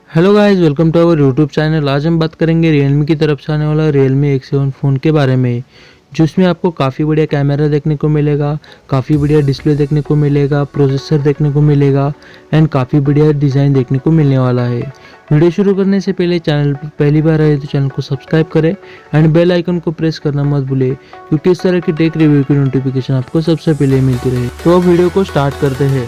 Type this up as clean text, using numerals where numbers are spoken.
Hello guys, welcome to our YouTube channel. आज हम बात करेंगे Realme की तरफ से आने वाला Realme X7 फ़ोन के बारे में, जिसमें आपको काफ़ी बढ़िया कैमरा देखने को मिलेगा, काफ़ी बढ़िया डिस्प्ले देखने को मिलेगा, प्रोसेसर देखने को मिलेगा एंड काफ़ी बढ़िया डिज़ाइन देखने को मिलने वाला है। वीडियो शुरू करने से पहले चैनल पर पहली बार आए तो चैनल को सब्सक्राइब करें एंड बेल आइकन को प्रेस करना मत भूलें, क्योंकि इस तरह की टेक रिव्यू की नोटिफिकेशन आपको सबसे पहले मिलती रहे। तो अब वीडियो को स्टार्ट करते हैं।